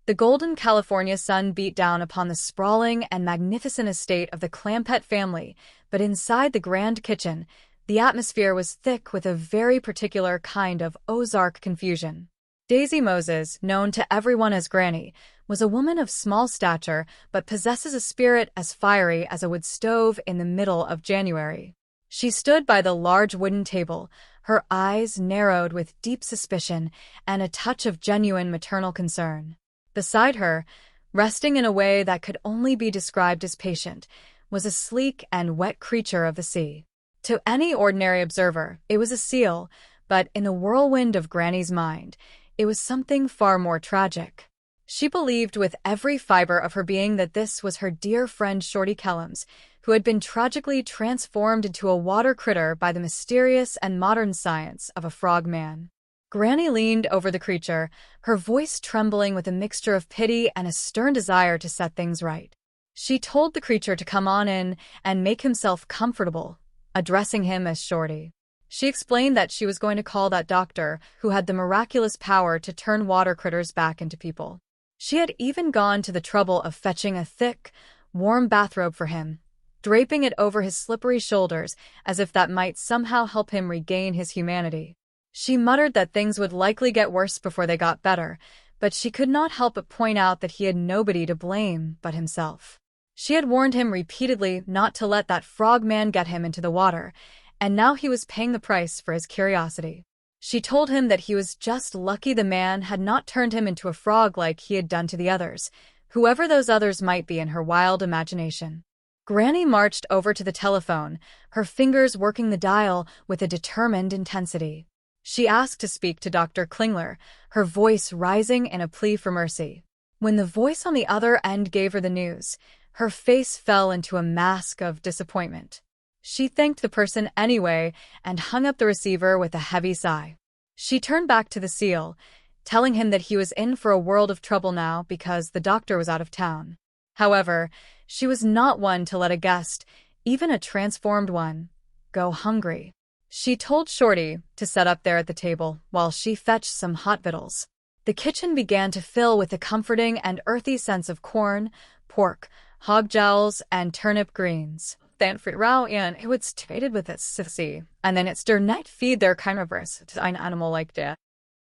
The golden California sun beat down upon the sprawling and magnificent estate of the Clampett family, but inside the grand kitchen, the atmosphere was thick with a very particular kind of Ozark confusion. Daisy Moses, known to everyone as Granny, was a woman of small stature but possesses a spirit as fiery as a wood stove in the middle of January. She stood by the large wooden table, her eyes narrowed with deep suspicion and a touch of genuine maternal concern. Beside her, resting in a way that could only be described as patient, was a sleek and wet creature of the sea. To any ordinary observer, it was a seal, but in the whirlwind of Granny's mind, it was something far more tragic. She believed with every fiber of her being that this was her dear friend Shorty Kellums, who had been tragically transformed into a water critter by the mysterious and modern science of a frog-man. Granny leaned over the creature, her voice trembling with a mixture of pity and a stern desire to set things right. She told the creature to come on in and make himself comfortable, addressing him as Shorty. She explained that she was going to call that doctor who had the miraculous power to turn water critters back into people. She had even gone to the trouble of fetching a thick, warm bathrobe for him, draping it over his slippery shoulders as if that might somehow help him regain his humanity. She muttered that things would likely get worse before they got better, but she could not help but point out that he had nobody to blame but himself. She had warned him repeatedly not to let that frog-man get him into the water, and now he was paying the price for his curiosity. She told him that he was just lucky the man had not turned him into a frog like he had done to the others, whoever those others might be in her wild imagination. Granny marched over to the telephone, her fingers working the dial with a determined intensity. She asked to speak to Dr. Klingler, her voice rising in a plea for mercy. When the voice on the other end gave her the news, her face fell into a mask of disappointment. She thanked the person anyway and hung up the receiver with a heavy sigh. She turned back to the seal, telling him that he was in for a world of trouble now because the doctor was out of town. However, she was not one to let a guest, even a transformed one, go hungry. She told Shorty to set up there at the table while she fetched some hot victuals. The kitchen began to fill with a comforting and earthy sense of corn, pork, hog jowls, and turnip greens. Then Frau and it was stated with a sissy, and then it's der night feed their kind of to an animal like that.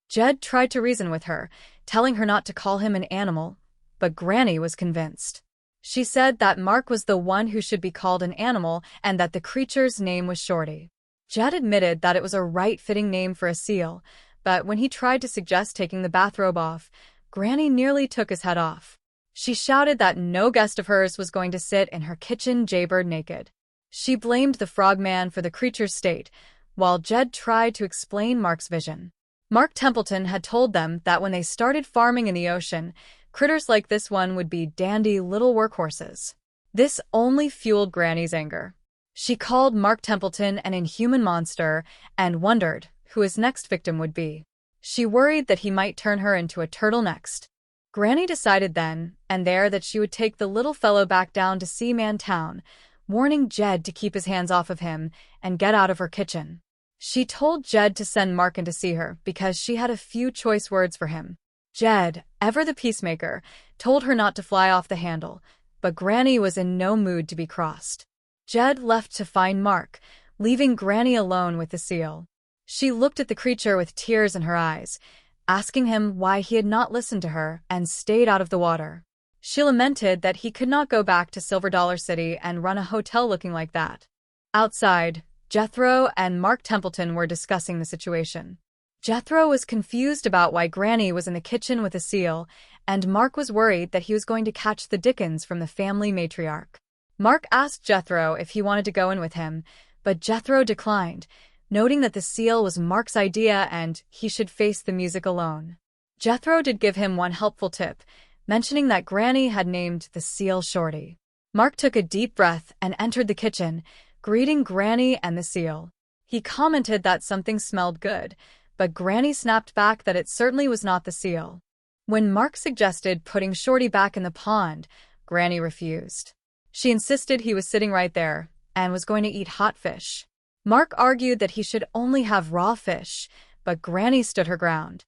Jed tried to reason with her, telling her not to call him an animal, but Granny was convinced. She said that Mark was the one who should be called an animal and that the creature's name was Shorty. Jed admitted that it was a right-fitting name for a seal, but when he tried to suggest taking the bathrobe off, Granny nearly took his head off. She shouted that no guest of hers was going to sit in her kitchen jaybird naked. She blamed the frogman for the creature's state, while Jed tried to explain Mark's vision. Mark Templeton had told them that when they started farming in the ocean, critters like this one would be dandy little workhorses. This only fueled Granny's anger. She called Mark Templeton an inhuman monster and wondered who his next victim would be. She worried that he might turn her into a turtle next. Granny decided then and there that she would take the little fellow back down to Seaman Town, warning Jed to keep his hands off of him and get out of her kitchen. She told Jed to send Mark in to see her because she had a few choice words for him. Jed, ever the peacemaker, told her not to fly off the handle, but Granny was in no mood to be crossed. Jed left to find Mark, leaving Granny alone with the seal. She looked at the creature with tears in her eyes, asking him why he had not listened to her and stayed out of the water. She lamented that he could not go back to Silver Dollar City and run a hotel looking like that. Outside, Jethro and Mark Templeton were discussing the situation. Jethro was confused about why Granny was in the kitchen with a seal, and Mark was worried that he was going to catch the Dickens from the family matriarch. Mark asked Jethro if he wanted to go in with him, but Jethro declined, noting that the seal was Mark's idea and he should face the music alone. Jethro did give him one helpful tip, mentioning that Granny had named the seal Shorty. Mark took a deep breath and entered the kitchen, greeting Granny and the seal. He commented that something smelled good, but Granny snapped back that it certainly was not the seal. When Mark suggested putting Shorty back in the pond, Granny refused. She insisted he was sitting right there and was going to eat hot fish. Mark argued that he should only have raw fish, but Granny stood her ground.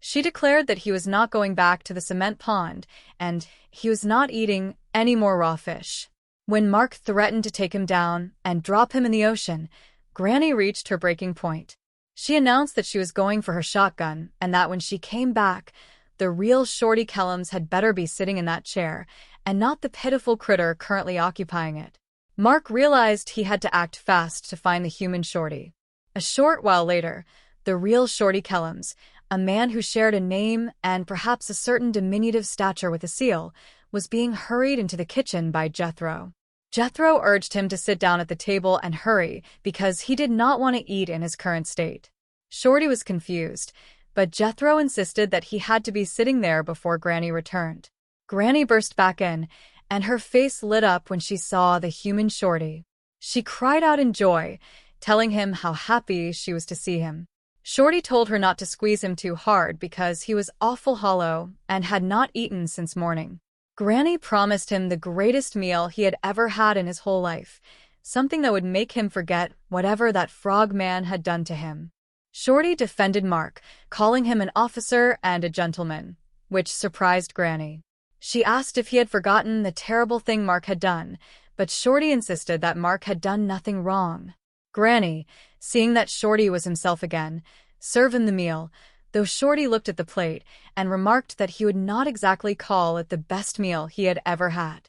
She declared that he was not going back to the cement pond, and he was not eating any more raw fish. When Mark threatened to take him down and drop him in the ocean, Granny reached her breaking point. She announced that she was going for her shotgun, and that when she came back, the real Shorty Kellums had better be sitting in that chair, and not the pitiful critter currently occupying it. Mark realized he had to act fast to find the human Shorty. A short while later, the real Shorty Kellums, a man who shared a name and perhaps a certain diminutive stature with a seal, was being hurried into the kitchen by Jethro. Jethro urged him to sit down at the table and hurry because he did not want to eat in his current state. Shorty was confused, but Jethro insisted that he had to be sitting there before Granny returned. Granny burst back in, and her face lit up when she saw the human Shorty. She cried out in joy, telling him how happy she was to see him. Shorty told her not to squeeze him too hard because he was awful hollow and had not eaten since morning. Granny promised him the greatest meal he had ever had in his whole life, something that would make him forget whatever that frog man had done to him. Shorty defended Mark, calling him an officer and a gentleman, which surprised Granny. She asked if he had forgotten the terrible thing Mark had done, but Shorty insisted that Mark had done nothing wrong. Granny, seeing that Shorty was himself again, served him the meal, though Shorty looked at the plate and remarked that he would not exactly call it the best meal he had ever had.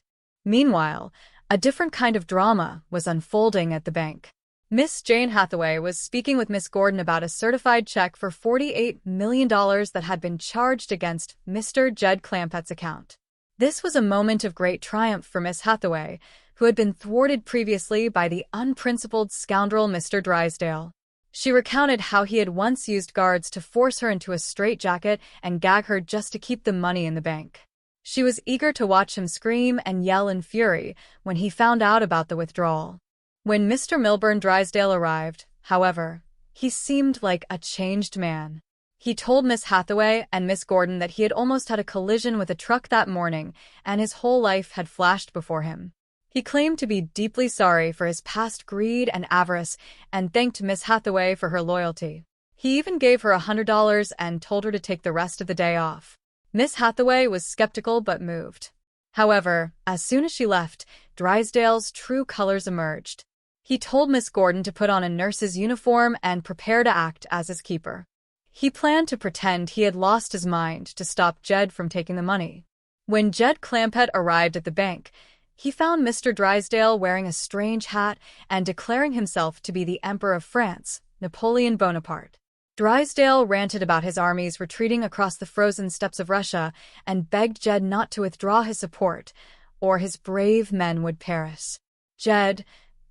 Meanwhile, a different kind of drama was unfolding at the bank. Miss Jane Hathaway was speaking with Miss Gordon about a certified check for $48 million that had been charged against Mr. Jed Clampet's account. This was a moment of great triumph for Miss Hathaway, who had been thwarted previously by the unprincipled scoundrel Mr. Drysdale. She recounted how he had once used guards to force her into a straitjacket and gag her just to keep the money in the bank. She was eager to watch him scream and yell in fury when he found out about the withdrawal. When Mr. Milburn Drysdale arrived, however, he seemed like a changed man. He told Miss Hathaway and Miss Gordon that he had almost had a collision with a truck that morning, and his whole life had flashed before him. He claimed to be deeply sorry for his past greed and avarice and thanked Miss Hathaway for her loyalty. He even gave her $100 and told her to take the rest of the day off. Miss Hathaway was skeptical but moved. However, as soon as she left, Drysdale's true colors emerged. He told Miss Gordon to put on a nurse's uniform and prepare to act as his keeper. He planned to pretend he had lost his mind to stop Jed from taking the money. When Jed Clampett arrived at the bank, he found Mr. Drysdale wearing a strange hat and declaring himself to be the Emperor of France, Napoleon Bonaparte. Drysdale ranted about his armies retreating across the frozen steppes of Russia and begged Jed not to withdraw his support, or his brave men would perish. Jed,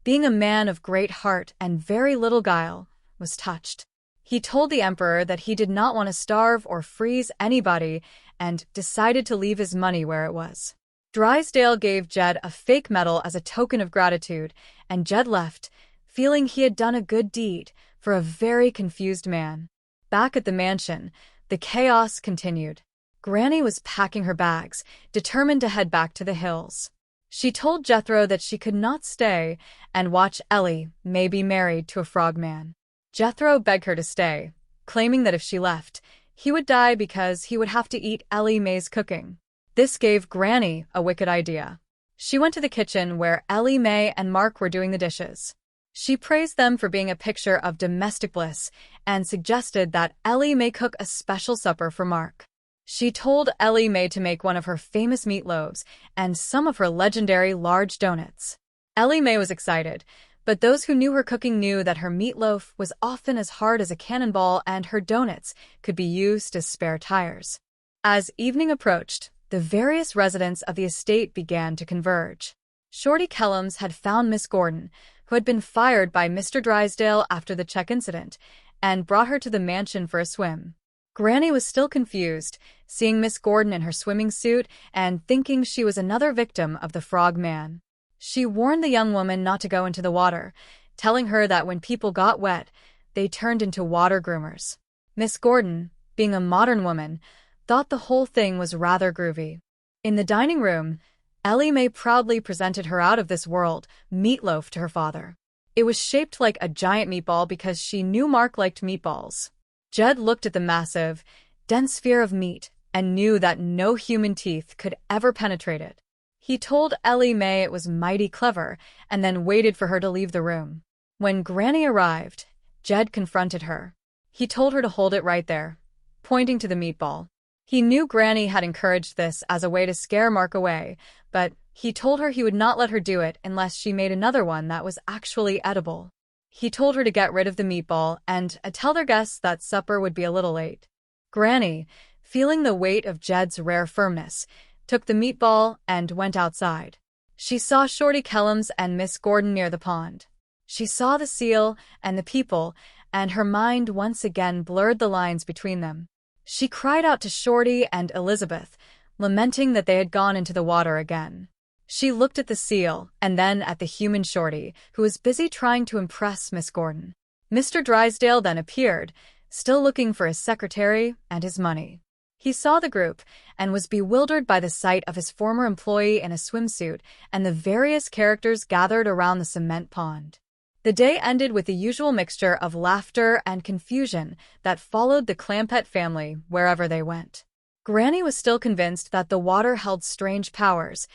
being a man of great heart and very little guile, was touched. He told the Emperor that he did not want to starve or freeze anybody and decided to leave his money where it was. Drysdale gave Jed a fake medal as a token of gratitude, and Jed left, feeling he had done a good deed for a very confused man. Back at the mansion, the chaos continued. Granny was packing her bags, determined to head back to the hills. She told Jethro that she could not stay and watch Ellie May be married to a frogman. Jethro begged her to stay, claiming that if she left, he would die because he would have to eat Ellie May's cooking. This gave Granny a wicked idea. She went to the kitchen where Ellie May and Mark were doing the dishes. She praised them for being a picture of domestic bliss and suggested that Ellie May cook a special supper for Mark. She told Ellie May to make one of her famous meatloaves and some of her legendary large donuts. Ellie May was excited, but those who knew her cooking knew that her meatloaf was often as hard as a cannonball and her donuts could be used as spare tires. As evening approached, the various residents of the estate began to converge. Shorty Kellums had found Miss Gordon, who had been fired by Mr. Drysdale after the check incident, and brought her to the mansion for a swim. Granny was still confused, seeing Miss Gordon in her swimming suit and thinking she was another victim of the frog man. She warned the young woman not to go into the water, telling her that when people got wet, they turned into water groomers. Miss Gordon, being a modern woman, thought the whole thing was rather groovy. In the dining room, Ellie May proudly presented her out-of-this-world meatloaf to her father. It was shaped like a giant meatball because she knew Mark liked meatballs. Jed looked at the massive, dense fear of meat and knew that no human teeth could ever penetrate it. He told Ellie Mae it was mighty clever and then waited for her to leave the room. When Granny arrived, Jed confronted her. He told her to hold it right there, pointing to the meatball. He knew Granny had encouraged this as a way to scare Mark away, but he told her he would not let her do it unless she made another one that was actually edible. He told her to get rid of the meatball and tell their guests that supper would be a little late. Granny, feeling the weight of Jed's rare firmness, took the meatball and went outside. She saw Shorty Kellums and Miss Gordon near the pond. She saw the seal and the people, and her mind once again blurred the lines between them. She cried out to Shorty and Elizabeth, lamenting that they had gone into the water again. She looked at the seal and then at the human Shorty, who was busy trying to impress Miss Gordon. Mr. Drysdale then appeared, still looking for his secretary and his money. He saw the group and was bewildered by the sight of his former employee in a swimsuit and the various characters gathered around the cement pond. The day ended with the usual mixture of laughter and confusion that followed the Clampett family wherever they went. Granny was still convinced that the water held strange powers,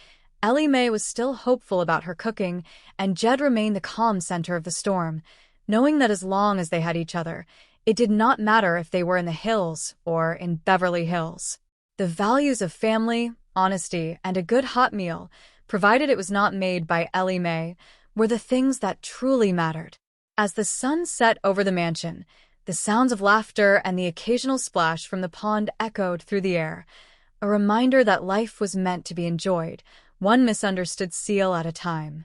Ellie Mae was still hopeful about her cooking, and Jed remained the calm center of the storm, knowing that as long as they had each other, it did not matter if they were in the hills or in Beverly Hills. The values of family, honesty, and a good hot meal, provided it was not made by Ellie Mae, were the things that truly mattered. As the sun set over the mansion, the sounds of laughter and the occasional splash from the pond echoed through the air, a reminder that life was meant to be enjoyed, one misunderstood seal at a time.